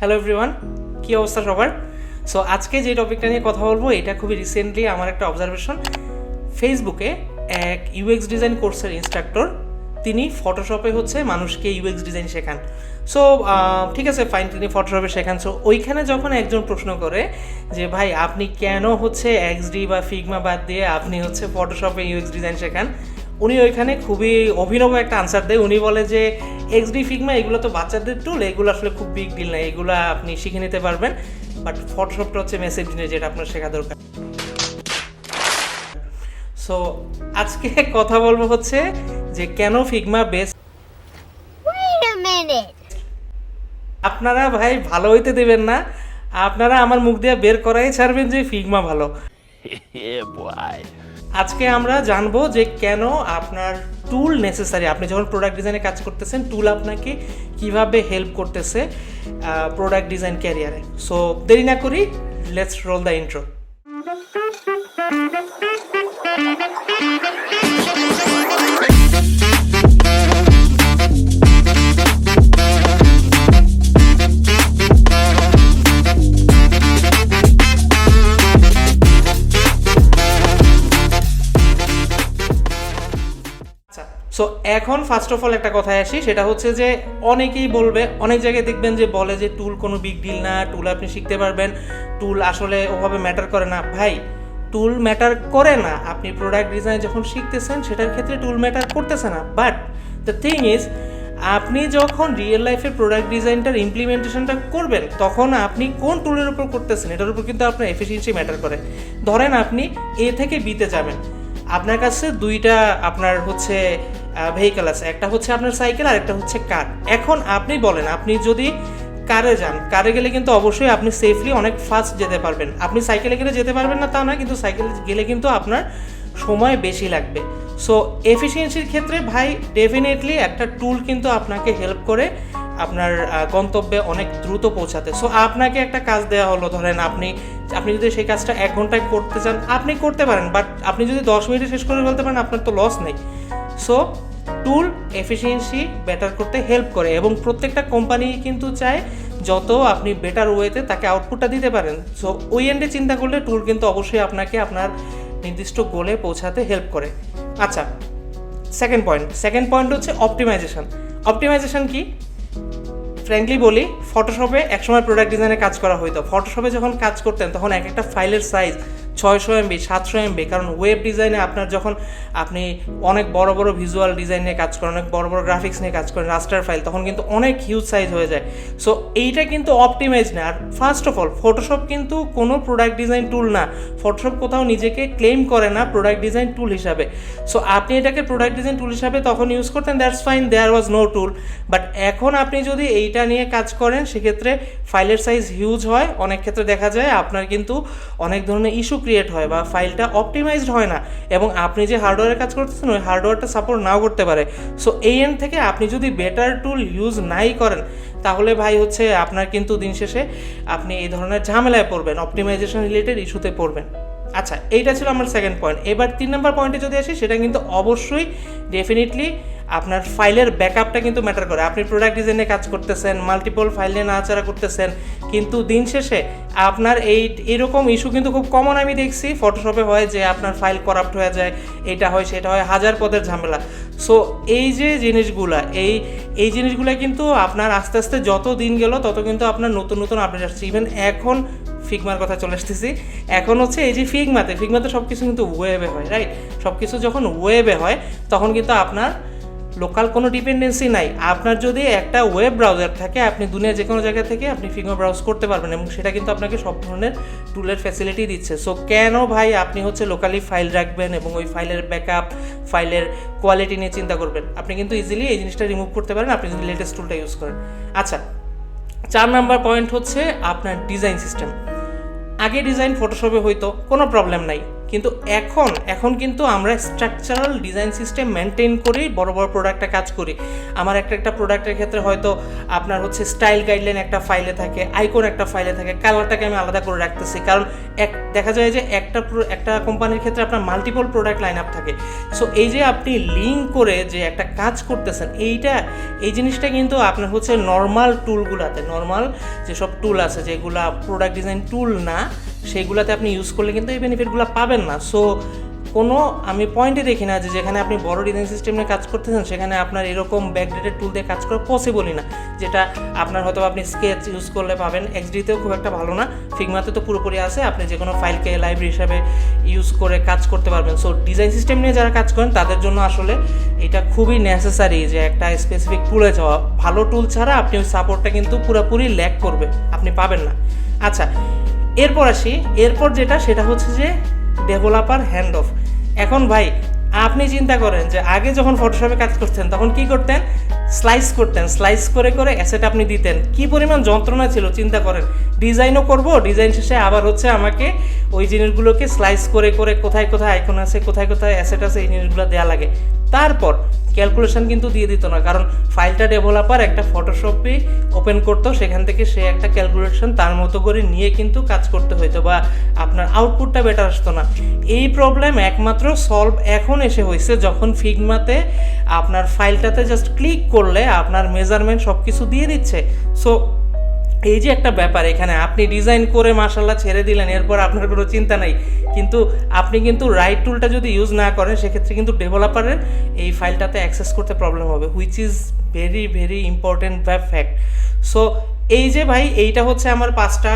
Hello everyone, কী অবস্থা সবার? So আজকে যে টপিকটা নিয়ে কথা বলবো এটা খুবই রিসেন্টলি আমার একটা অবজারভেশন। ফেসবুকে এক ইউএক্স ডিজাইন কোর্সের ইনস্ট্রাক্টর, তিনি ফটোশপে মানুষকে ইউএক্স ডিজাইন শেখান। সো ঠিক আছে, ফাইন, তিনি ফটোশপে শেখান। সো ওইখানে যখন একজন প্রশ্ন করে যে ভাই আপনি কেন এক্সডি বা ফিগমা বাদ দিয়ে আপনি ফটোশপে ইউএক্স ডিজাইন শেখান, উনি ওইখানে খুবই অভিনব একটা আনসার দেয়। উনি বলে যে এক্সডি ফিগমা এগুলো তো বাচ্চাদের টুল, এগুলো আসলে খুব বিগ ডিল না, এগুলো আপনি শিখে নিতে পারবেন, বাট ফটোশপটা মেসেজ জিনিস যেটা আপনার শেখা দরকার। সো আজকে কথা বলবো যে কেন ফিগমা বেস্ট। আপনারা ভাই ভালো হইতে দেবেন না, আপনারা আমার মুখ দিয়ে বের করাই ছাড়বেন যে ফিগমা ভালো। আজকে আমরা জানবো যে কেন আপনার টুল নেসেসারি। আপনি যখন প্রোডাক্ট ডিজাইনে কাজ করতেছেন, টুল আপনাকে কিভাবে হেল্প করতেছে প্রোডাক্ট ডিজাইন ক্যারিয়ারে। সো দেরি না করি, let's role the intro. So এখন ফার্স্ট অফ অল একটা কথায় আসি, সেটা যে অনেকেই বলবে, অনেক জায়গায় দেখবেন যে বলে যে টুল কোনো বিগ ডিল না, টুল আপনি শিখতে পারবেন, টুল আসলে ওভাবে ম্যাটার করে না। ভাই, টুল ম্যাটার করে না। আপনি প্রোডাক্ট ডিজাইন যখন শিখতেছেন সেটার ক্ষেত্রে টুল ম্যাটার করতেছে না, বাট দ্য থিং ইজ আপনি যখন রিয়েল লাইফে প্রোডাক্ট ডিজাইনটার ইমপ্লিমেন্টেশনটা করবেন তখন আপনি কোন টুলের উপর করতেছেন এটার উপর কিন্তু আপনার এফিসিয়েন্সি ম্যাটার করে। ধরেন আপনি এ থেকে বিতে যাবেন, আপনার কাছে দুইটা আপনার ভেহিকেল আছে, একটা আপনার সাইকেল আর একটা কার। এখন আপনি বলেন, আপনি যদি কারে যান, কারে গেলে কিন্তু অবশ্যই আপনি সেফলি অনেক ফাস্ট যেতে পারবেন। আপনি সাইকেলে গেলে যেতে পারবেন না তা না, কিন্তু সাইকেলে গেলে কিন্তু আপনার সময় বেশি লাগবে। সো এফিসিয়েন্সির ক্ষেত্রে ভাই ডেফিনেটলি একটা টুল কিন্তু আপনাকে হেল্প করে আপনার গন্তব্যে অনেক দ্রুত পৌঁছাতে। সো আপনাকে একটা কাজ দেওয়া হলো, ধরেন আপনি যদি সেই কাজটা 1 ঘন্টায় করতে চান আপনি করতে পারেন, বাট আপনি যদি 10 মিনিটে শেষ করে ফেলতে পারেন আপনার তো লস নেই। সো টুল এফিসিয়েন্সি বেটার করতে হেল্প করে, এবং প্রত্যেকটা কোম্পানি কিন্তু চায় যত আপনি বেটার ওয়েতে তাকে আউটপুটটা দিতে পারেন। সো ওই এন্ডে চিন্তা করলে টুল কিন্তু অবশ্যই আপনাকে আপনার নির্দিষ্ট গোলে পৌঁছাতে হেল্প করে। আচ্ছা, সেকেন্ড পয়েন্ট অপটিমাইজেশন। অপটিমাইজেশন কি? ফ্র্যাঙ্কলি বলি, ফটোশপে একসময় প্রোডাক্ট ডিজাইনে কাজ করা হইতো। ফটোশপে যখন কাজ করতেন তখন এক একটা ফাইলের সাইজ 600 MB 700 MB, কারণ ওয়েব ডিজাইনে আপনার যখন আপনি অনেক বড় বড় ভিজুয়াল ডিজাইন নিয়ে কাজ করেন, অনেক বড় বড় গ্রাফিক্স নিয়ে কাজ করেন, রাস্টার ফাইল, তখন কিন্তু অনেক হিউজ সাইজ হয়ে যায়। সো এইটা কিন্তু অপটিমাইজ না। আর ফার্স্ট অফ অল ফটোশপ কিন্তু কোনো প্রোডাক্ট ডিজাইন টুল না। ফটোশপ কোথাও নিজেকে ক্লেম করে না প্রোডাক্ট ডিজাইন টুল হিসাবে। সো আপনি এটাকে প্রোডাক্ট ডিজাইন টুল হিসাবে তখন ইউজ করতেন, that's fine, there was no tool. But এখন আপনি যদি এইটা নিয়ে কাজ করেন সেক্ষেত্রে ফাইলের সাইজ হিউজ হয়, অনেক ক্ষেত্রে দেখা যায় আপনার কিন্তু অনেক ধরনের ইস্যু ক্রিয়েট হয় বা ফাইলটা অপটিমাইজড হয় না, এবং আপনি যে হার্ডওয়্যারের কাজ করতেছেন ওই হার্ডওয়্যারটা সাপোর্ট নাও করতে পারে। সো এই এন্ড থেকে আপনি যদি বেটার টুল ইউজ নাই করেন তাহলে ভাই আপনার কিন্তু দিন শেষে আপনি এই ধরনের ঝামেলায় পড়বেন, অপটিমাইজেশন রিলেটেড ইস্যুতে পড়বেন। আচ্ছা, এইটা ছিল আমার সেকেন্ড পয়েন্ট। এবার 3 নম্বর পয়েন্টে যদি আসি, সেটা কিন্তু অবশ্যই ডেফিনেটলি আপনার ফাইলের ব্যাকআপটা কিন্তু ম্যাটার করে। আপনি প্রোডাক্ট ডিজাইনে কাজ করতেছেন, মাল্টিপল ফাইল নিয়ে নাড়াচাড়া করতেছেন, কিন্তু দিন শেষে আপনার এরকম ইস্যু কিন্তু খুব কমন আমি দেখছি ফটোশপে হয়, যে আপনার ফাইল করাপ্ট হয়ে যায়, এটা হয় সেটা হয়, হাজার পদের ঝামেলা। সো এই যে জিনিসগুলা এই জিনিসগুলো কিন্তু আপনার আস্তে আস্তে যত দিন গেল তত কিন্তু আপনার নতুন নতুন আপডেট আসছে। ইভেন এখন ফিগমার কথা চলে আসতেছি, এখন এই যে ফিগমাতে সব কিছু কিন্তু ওয়েবে হয়, রাইট? সব কিছু যখন ওয়েবে হয় তখন কিন্তু আপনার লোকাল কোনো ডিপেন্ডেন্সি নাই। আপনার যদি একটা ওয়েব ব্রাউজার থাকে, আপনি দুনিয়ার যে কোনো জায়গা থেকে আপনি ফিগমা ব্রাউজ করতে পারবেন, এবং সেটা কিন্তু আপনাকে সব ধরনের টুলের ফ্যাসিলিটি দিচ্ছে। সো কেন ভাই আপনি লোকালি ফাইল রাখবেন এবং ওই ফাইলের ব্যাকআপ, ফাইলের কোয়ালিটি নিয়ে চিন্তা করবেন? আপনি কিন্তু ইজিলি এই জিনিসটা রিমুভ করতে পারেন আপনি যদি লেটেস্ট টুলটা ইউজ করেন। আচ্ছা, 4 নম্বর পয়েন্ট আপনার ডিজাইন সিস্টেম। আগে ডিজাইন ফটোশপে হইতো, কোনো প্রবলেম নাই, কিন্তু এখন কিন্তু আমরা স্ট্রাকচারাল ডিজাইন সিস্টেম মেনটেন করেই বড় বড় প্রোডাক্টে কাজ করি। আমার একটা প্রোডাক্টের ক্ষেত্রে হয়তো আপনার হচ্ছে স্টাইল গাইডলাইন একটা ফাইলে থাকে, আইকন একটা ফাইলে থাকে, কালারটাকে আমি আলাদা করে রাখতেছি, কারণ দেখা যায় যে একটা কোম্পানির ক্ষেত্রে আপনার মাল্টিপল প্রোডাক্ট লাইন আপ থাকে। সো এই যে আপনি লিঙ্ক করে যে একটা কাজ করতেছেন, এই জিনিসটা কিন্তু আপনার হচ্ছে নর্মাল টুলগুলোতে, নর্মাল যেসব টুল আছে যেগুলা প্রোডাক্ট ডিজাইন টুল না, সেগুলোতে আপনি ইউজ করলে কিন্তু এই বেনিফিটগুলো পাবেন না। সো কোনো আমি পয়েন্টে দেখি না যে যেখানে আপনি বড় ডিজাইন সিস্টেম নিয়ে কাজ করতেছেন সেখানে আপনার এরকম ব্যাকডেটেড টুল দিয়ে কাজ করা পসিবলই না, যেটা আপনার হয়তো আপনি স্কেচ ইউজ করলে পাবেন। এক্সডিতেও খুব একটা ভালো না, ফিগমাতে তো পুরোপুরি আছে, আপনি যে কোনো ফাইলকে লাইব্রেরি হিসাবে ইউজ করে কাজ করতে পারবেন। সো ডিজাইন সিস্টেম নিয়ে যারা কাজ করেন তাদের জন্য আসলে এটা খুবই নেসেসারি যে একটা স্পেসিফিক টুলে যাওয়া। ভালো টুল ছাড়া আপনি ওই সাপোর্টটা কিন্তু পুরোপুরি ল্যাক করবে, আপনি পাবেন না। আচ্ছা, এরপর যেটা সেটা হচ্ছে যে ডেভেলপার হ্যান্ড অফ। এখন ভাই আপনি চিন্তা করেন যে আগে যখন ফটোশপে কাজ করতেন তখন কি করতেন, স্লাইস করে অ্যাসেট আপনি দিতেন, কি পরিমাণ যন্ত্রণা ছিল চিন্তা করেন। ডিজাইনও করব, ডিজাইন শেষে আবার হচ্ছে আমাকে ওই জিনিসগুলোকে স্লাইস করে কোথায় আইকন আছে, কোথায় অ্যাসেট আছে, এই জিনিসগুলো দেওয়া লাগে। তারপর ক্যালকুলেশন কিন্তু দিয়ে দিত না, কারণ ফাইলটা ডেভেলপার একটা ফটোশপে ওপেন করতো, সেখান থেকে সে একটা ক্যালকুলেশন তার মতো করে নিয়ে কিন্তু কাজ করতে হইতো, বা আপনার আউটপুটটা বেটার আসতো না। এই প্রবলেম একমাত্র সলভ এখন এসে হয়েছে যখন ফিগমাতে আপনার ফাইলটাতে জাস্ট ক্লিক করলে আপনার মেজারমেন্ট সব কিছু দিয়ে দিচ্ছে। সো এই যে একটা ব্যাপার, এখানে আপনি ডিজাইন করে মাশাআল্লাহ ছেড়ে দিলেন, এরপর আপনার কোনো চিন্তা নাই, কিন্তু আপনি কিন্তু রাইট টুলটা যদি ইউজ না করেন সেক্ষেত্রে কিন্তু ডেভেলপারের এই ফাইলটাতে অ্যাক্সেস করতে প্রবলেম হবে, which is very very important fact. So এই যে ভাই এইটা হচ্ছে আমার 5টা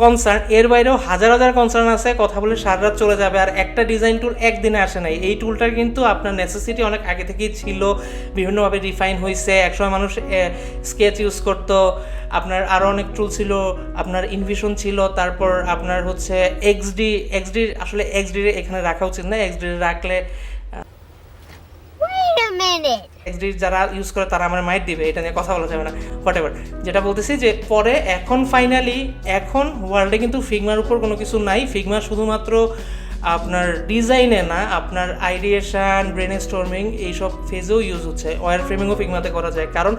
কনসার্ন, এর বাইরেও হাজার কনসার্ন আছে, কথা বলে সারা রাত চলে যাবে। আর একটা ডিজাইন টুল একদিনে আসে নাই, এই টুলটার কিন্তু আপনার নেসেসিটি অনেক আগে থেকেই ছিল, বিভিন্নভাবে রিফাইন হয়েছে। একসময় মানুষ স্কেচ ইউজ করতো, আপনার আরও অনেক টুল ছিল, আপনার ইনভিশন ছিল, তারপর আপনার হচ্ছে এক্সডি আসলে এক্সডি এখানে রাখা উচিত না, এক্সডি রাখলে এক্সডি যারা ইউজ করে তারা আমার মাইট দিবে, এটা নিয়ে কথা বলা যাবে না, হোয়াটএভার। যেটা বলতেছি যে পরে এখন ওয়ার্ল্ডে কিন্তু ফিগমার উপর কোনো কিছু নাই। ফিগমা শুধুমাত্র আপনার ডিজাইনে না, আপনার আইডিয়েশন, ব্রেনস্টর্মিং এইসব ফেজেও ইউজ হচ্ছে। ওয়্যার ফ্রেমিংও ফিগমাতে করা যায়, কারণ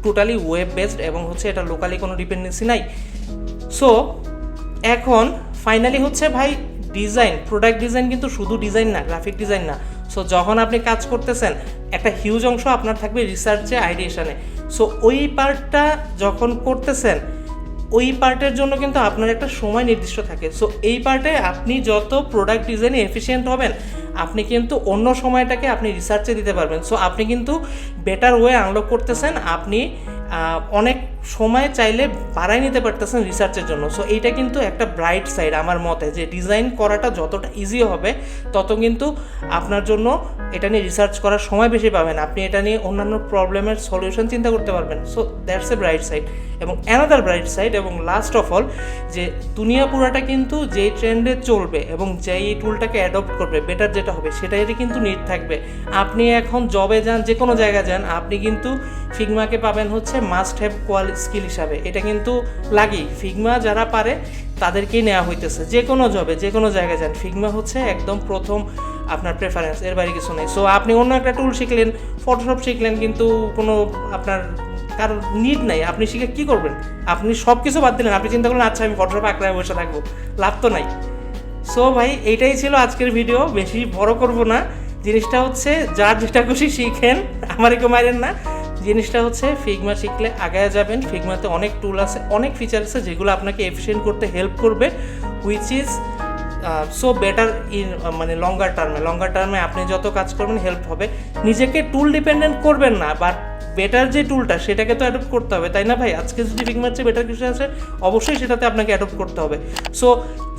টোটালি ওয়েব বেসড এবং হচ্ছে এটা লোকালি কোনো ডিপেন্ডেন্সি নাই। সো এখন ফাইনালি হচ্ছে ভাই প্রোডাক্ট ডিজাইন কিন্তু শুধু ডিজাইন না, গ্রাফিক ডিজাইন না। সো যখন আপনি কাজ করতেছেন একটা হিউজ অংশ আপনার থাকবে রিসার্চে, আইডিয়েশনে। সো ওই পার্টটা যখন করতেছেন ওই পার্টের জন্য কিন্তু আপনার একটা সময় নির্দিষ্ট থাকে। সো এই পার্টে আপনি যত প্রোডাক্ট ডিজাইনে এফিশিয়েন্ট হবেন, আপনি কিন্তু অন্য সময়টাকে আপনি রিসার্চে দিতে পারবেন। সো আপনি কিন্তু বেটার ওয়ে আনলক করতেছেন, আপনি অনেক সময় চাইলে বাড়াই নিতে পারতেছেন রিসার্চের জন্য। সো এইটা কিন্তু একটা ব্রাইট সাইড আমার মতে, যে ডিজাইন করাটা যতটা ইজি হবে তত কিন্তু আপনার জন্য এটা নিয়ে রিসার্চ করার সময় বেশি পাবেন, আপনি এটা নিয়ে অন্যান্য প্রবলেমের সলিউশন চিন্তা করতে পারবেন। So that's a bright side. এবং অ্যানাদার ব্রাইট সাইড এবং লাস্ট অফ অল, যে দুনিয়া পুরাটা কিন্তু যেই ট্রেন্ডে চলবে এবং যেই টুলটাকে অ্যাডপ্ট করবে, বেটার যেটা হবে সেটাই কিন্তু নিড থাকবে। আপনি এখন জবে যান, যে কোনো জায়গায় যান, আপনি কিন্তু ফিগমাকে পাবেন হচ্ছে মাস্ট হ্যাভ স্কিল হিসাবে। এটা কিন্তু লাগেই, ফিগমা যারা পারে তাদেরকেই নেওয়া হইতেছে, যে কোনো জবে, যে কোনো জায়গায় যান, ফিগমা হচ্ছে একদম প্রথম আপনার প্রেফারেন্স, এর বাইরে কিছু নেই। সো আপনি অন্য একটা টুল শিখলেন, ফটোশপ শিখলেন, কিন্তু কোনো আপনার কারোর নিড নাই, আপনি শিখে কী করবেন? আপনি সব কিছু বাদ দিলেন, আপনি চিন্তা করলেন আচ্ছা আমি ফটোশপ আঁকড়ায় বসে থাকবো, লাভ তো নাই। সো ভাই এইটাই ছিল আজকের ভিডিও, বেশি বড় করব না। জিনিসটা হচ্ছে যার যেটা খুশি শিখেন, আমারই কেউ মারেন না। জিনিসটা হচ্ছে ফিগমা শিখলে আগায় যাবেন। ফিগমাতে অনেক টুল আছে, অনেক ফিচার আছে যেগুলো আপনাকে এফিশিয়েন্ট করতে হেল্প করবে, which is so better in মানে লঙ্গার টার্মে আপনি যত কাজ করবেন হেল্প হবে। নিজেকে টুল ডিপেন্ডেন্ট করবেন না, বাট বেটার যে টুলটা সেটাকে তো অ্যাডপ্ট করতে হবে, তাই না ভাই? আজকে যদি ফিগমার চেয়ে বেটার কিছু আছে অবশ্যই সেটাতে আপনাকে অ্যাডপ্ট করতে হবে। So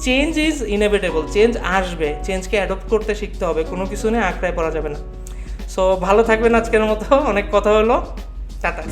change is inevitable, change আসবে, চেঞ্জকে অ্যাডপ্ট করতে শিখতে হবে, কোনো কিছু নিয়ে আঁকড়ায় পড়া যাবে না। সো ভালো থাকবেন, আজকের মতো অনেক কথা হলো, টাটা।